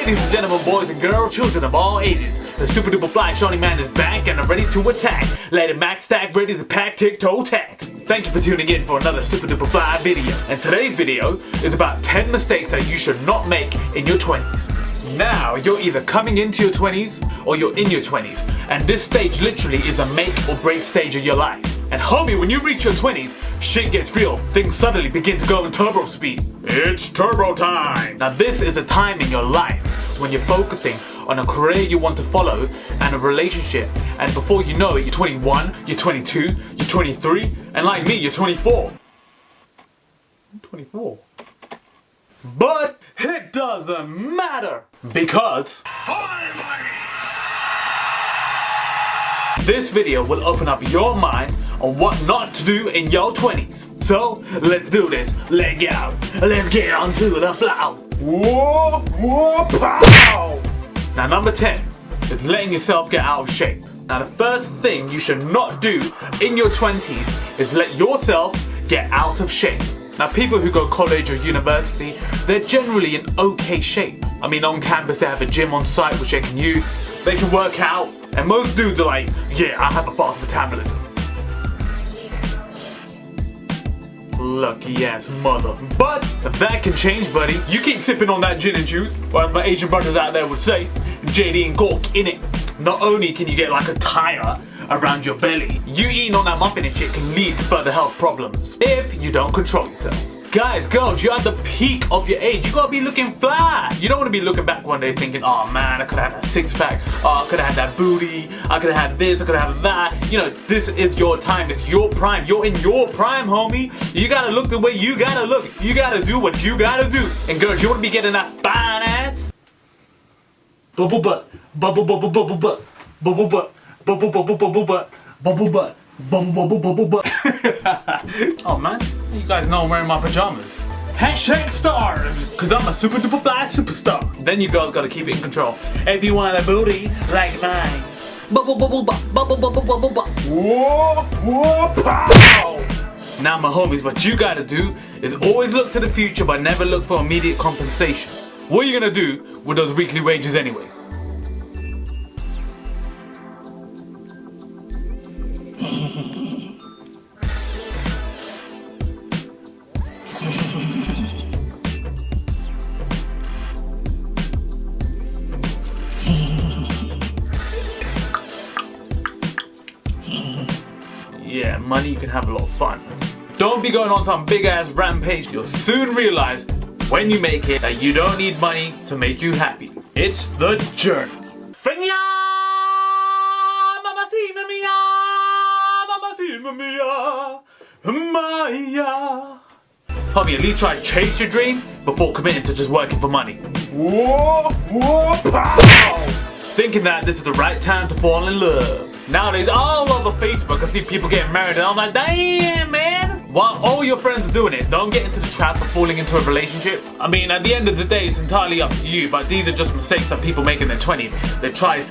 Ladies and gentlemen, boys and girls, children of all ages, the super duper fly shawty man is back and I'm ready to attack. Lady Max stack, ready to pack, tic-toe tack. Thank you for tuning in for another super duper fly video. And today's video is about 10 mistakes that you should not make in your 20s. Now, you're either coming into your 20s or you're in your 20s. And this stage literally is a make or break stage of your life. And homie, when you reach your 20s, shit gets real. Things suddenly begin to go in turbo speed. It's turbo time! Now this is a time in your life when you're focusing on a career you want to follow and a relationship. And before you know it, you're 21, you're 22, you're 23, and like me, you're 24. I'm 24. But it doesn't matter because this video will open up your mind on what not to do in your 20s. So, let's do this. Let's go. Let's get on to the flow. Whoa, whoa, pow! Now, number 10 is letting yourself get out of shape. Now, the first thing you should not do in your 20s is let yourself get out of shape. Now, people who go college or university, they're generally in okay shape. I mean, on campus they have a gym on site which they can use. They can work out. And most dudes are like, yeah, I have a fast metabolism. Lucky ass mother. But that can change, buddy. You keep sipping on that gin and juice, or as my Asian brothers out there would say, JD and Gork in it. Not only can you get like a tire around your belly, you eating on that muffin and shit can lead to further health problems if you don't control yourself. Guys, girls, you're at the peak of your age. You gotta be looking fly. You don't wanna be looking back one day thinking, oh man, I could've had that six pack. Oh, I could've had that booty. I could've had this, I could've had that. You know, this is your time. It's your prime. You're in your prime, homie. You gotta look the way you gotta look. You gotta do what you gotta do. And girls, you wanna be getting that fine ass bubble butt, bubble bubble bubble butt, bubble butt, bubble bubble bubble butt, bubble butt. Bubble bubble bubble butt. Oh man, you guys know I'm wearing my pajamas. Hashtag stars, cause I'm a super duper fly superstar. Then you girls gotta keep it in control. If you want a booty like mine, bubble bubble butt, bubble bubble bubble butt. Whoa, whoa, pow! Now my homies, what you gotta do is always look to the future but never look for immediate compensation. What are you gonna do with those weekly wages anyway? Yeah, money, you can have a lot of fun. Don't be going on some big ass rampage. You'll soon realize when you make it that you don't need money to make you happy. It's the journey. Homie, at least try to chase your dream before committing to just working for money. Whoa, whoa, pow! Thinking that this is the right time to fall in love. Nowadays, all over Facebook, I see people getting married and I'm like, damn, man. While all your friends are doing it, don't get into the trap of falling into a relationship. I mean, at the end of the day, it's entirely up to you, but these are just mistakes that people make in their 20s. They try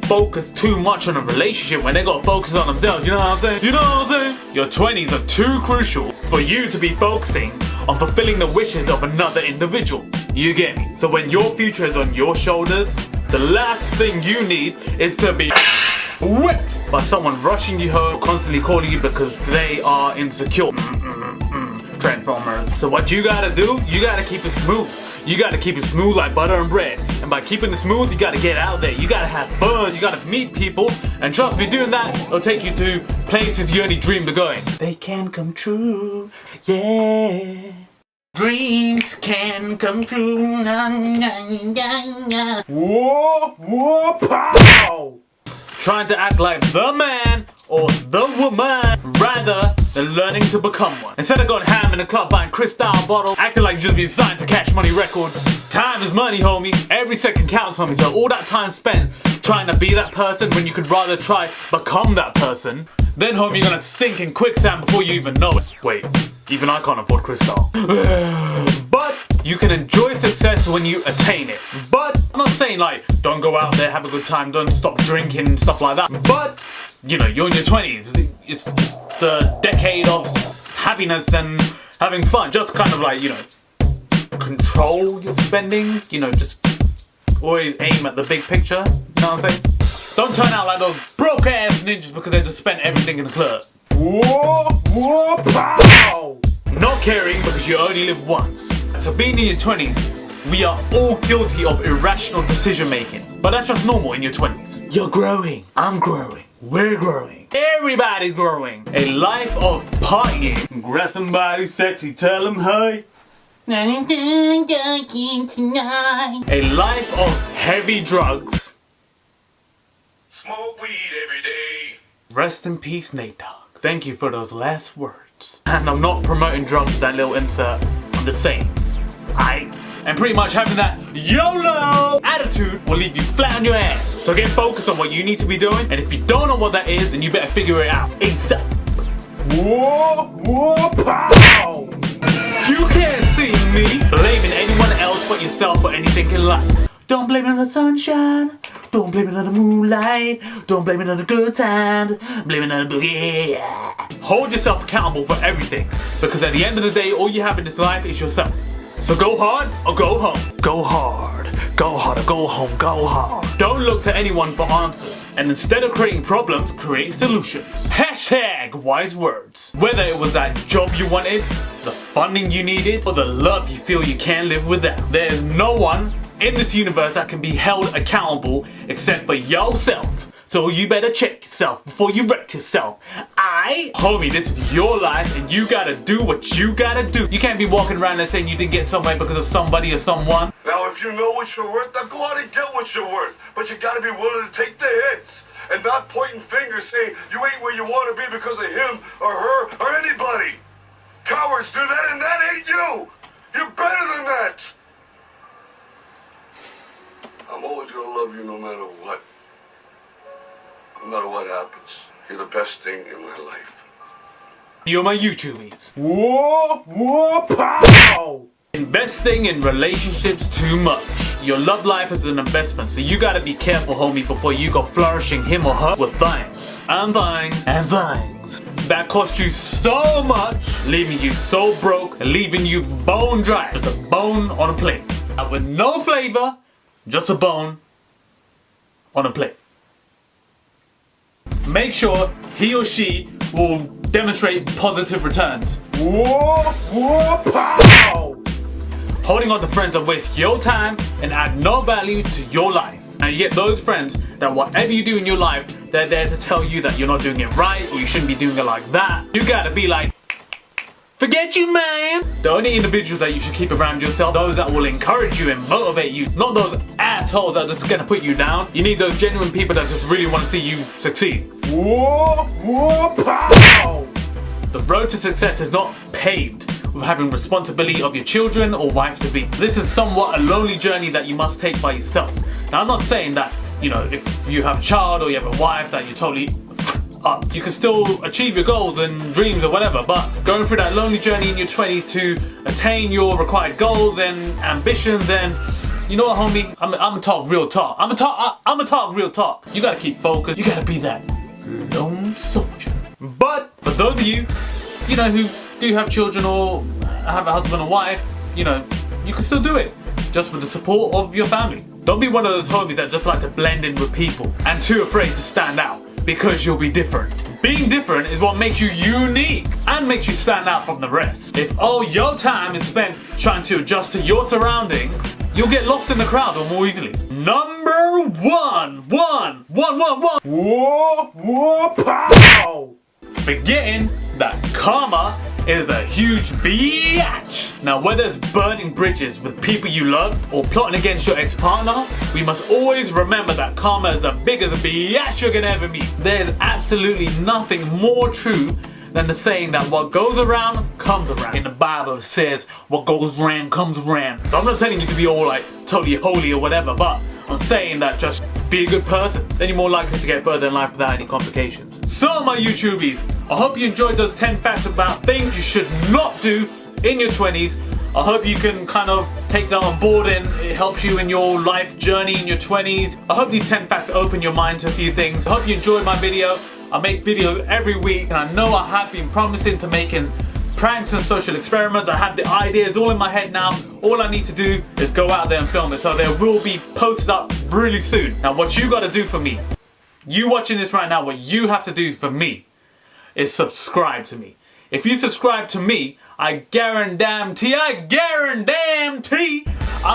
focus too much on a relationship when they gotta focus on themselves, you know what I'm saying? You know what I'm saying? Your 20s are too crucial for you to be focusing on fulfilling the wishes of another individual. You get me? So when your future is on your shoulders, the last thing you need is to be whipped by someone rushing you home, constantly calling you because they are insecure. Transformers. So what you gotta do, you gotta keep it smooth. You gotta keep it smooth like butter and bread. And by keeping it smooth, you gotta get out there. You gotta have fun. You gotta meet people. And trust me, doing that will take you to places you only dreamed of going. They can come true. Yeah. Dreams can come true. Whoa, whoa, pow! Trying to act like the man or the woman rather than learning to become one. Instead of going ham in the club buying Cristal bottles, acting like you just been signed to Cash Money Records. Time is money, homie. Every second counts, homie. So all that time spent trying to be that person when you could rather try become that person, then homie, you're gonna sink in quicksand before you even know it. Wait, even I can't afford Cristal. But you can enjoy success when you attain it. But I'm not saying like, don't go out there, have a good time, don't stop drinking, stuff like that. But, you know, you're in your 20s. It's the decade of happiness and having fun. Just kind of like, you know, control your spending. You know, just Always aim at the big picture, you know what I'm saying? Don't turn out like those broke ass ninjas because they just spent everything in the club. Whoa, whoa, pow! Not caring because you only live once. So being in your 20s, we are all guilty of irrational decision making. But that's just normal in your 20s. You're growing, I'm growing, we're growing. Everybody's growing. A life of partying. Grab somebody sexy, tell them hey. A life of heavy drugs. Smoke weed every day. Rest in peace, Nate Dogg. Thank you for those last words. And I'm not promoting drugs with that little insert. I'm just saying. And pretty much having that YOLO attitude will leave you flat on your ass. So get focused on what you need to be doing. And if you don't know what that is, then you better figure it out ASAP. Whoa, whoa, pow! You can't see me blaming anyone else but yourself for anything in life. Don't blame it on the sunshine. Don't blame it on the moonlight. Don't blame it on the good times. Blame it on the boogie. Hold yourself accountable for everything. Because at the end of the day, all you have in this life is yourself. So go hard or go home. Go hard. Go hard or go home. Go hard. Don't look to anyone for answers. And instead of creating problems, create solutions. Hashtag wise words. Whether it was that job you wanted, the funding you needed, or the love you feel you can't live without. There's no one in this universe that can be held accountable except for yourself. So you better check yourself before you wreck yourself. Homie, this is your life and you gotta do what you gotta do. You can't be walking around and saying you didn't get somewhere because of somebody or someone. Now if you know what you're worth, then go out and get what you're worth. But you gotta be willing to take the hits. And not pointing fingers saying you ain't where you wanna be because of him or her or anybody. Cowards do that and that ain't you. You're better than that. I'm always gonna love you no matter what. No matter what happens. You're the best thing in my life. You're my YouTubies. Whoa, whoa, pow! Investing in relationships too much. Your love life is an investment, so you gotta be careful, homie, before you go flourishing him or her with things. And things. And things. That cost you so much, leaving you so broke, and leaving you bone dry. Just a bone on a plate. And with no flavor, just a bone on a plate. Make sure he or she will demonstrate positive returns. Whoa, whoa, pow! Holding on to friends that waste your time and add no value to your life. And you get those friends that whatever you do in your life, they're there to tell you that you're not doing it right or you shouldn't be doing it like that. You gotta be like, forget you, man! The only individuals that you should keep around yourself, those that will encourage you and motivate you, not those assholes that are just gonna put you down. You need those genuine people that just really want to see you succeed. Whoa, whoa, pow! The road to success is not paved with having responsibility of your children or wife-to-be. This is somewhat a lonely journey that you must take by yourself. Now, I'm not saying that, you know, if you have a child or you have a wife that you're totally you can still achieve your goals and dreams or whatever, but going through that lonely journey in your 20s to attain your required goals and ambitions, and you know what, homie, I'm gonna talk real talk. I'm gonna talk real talk. You gotta keep focused. You gotta be that lone soldier. But for those of you, you know, who do have children or have a husband or wife, you know, you can still do it just with the support of your family. Don't be one of those homies that just like to blend in with people and too afraid to stand out. Because you'll be different. Being different is what makes you unique and makes you stand out from the rest. If all your time is spent trying to adjust to your surroundings, you'll get lost in the crowd more easily. Number one. Whoa, whoa, pow! Forgetting that karma is a huge biatch. Now, whether it's burning bridges with people you love or plotting against your ex-partner, we must always remember that karma is the biggest biatch you're gonna ever meet. There's absolutely nothing more true than the saying that what goes around comes around. In the Bible it says what goes around comes around. So I'm not telling you to be all like totally holy or whatever, but I'm saying that just be a good person. Then you're more likely to get further in life without any complications. So my YouTubies, I hope you enjoyed those 10 facts about things you should not do in your 20s. I hope you can kind of take that on board and it helps you in your life journey in your 20s. I hope these 10 facts open your mind to a few things. I hope you enjoyed my video. I make videos every week and I know I have been promising to making pranks and social experiments. I have the ideas all in my head now. All I need to do is go out there and film it. So they will be posted up really soon. Now what you gotta do for me, you watching this right now, what you have to do for me is subscribe to me. If you subscribe to me, I guarantee I'm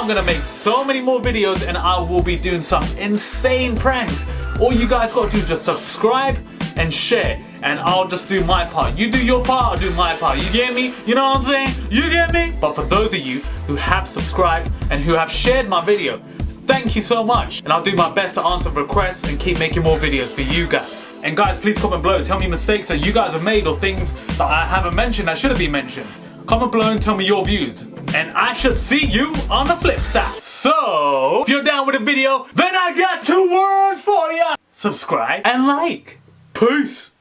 gonna make so many more videos and I will be doing some insane pranks. All you guys gotta do is just subscribe and share, and I'll just do my part. You do your part, I'll do my part. You get me? You know what I'm saying? You get me? But for those of you who have subscribed and who have shared my video, thank you so much. And I'll do my best to answer requests and keep making more videos for you guys. And guys, please comment below. Tell me mistakes that you guys have made or things that I haven't mentioned that should have been mentioned. Comment below and tell me your views. And I should see you on the flip side. So, if you're down with the video, then I got 2 words for you. Subscribe and like. Peace.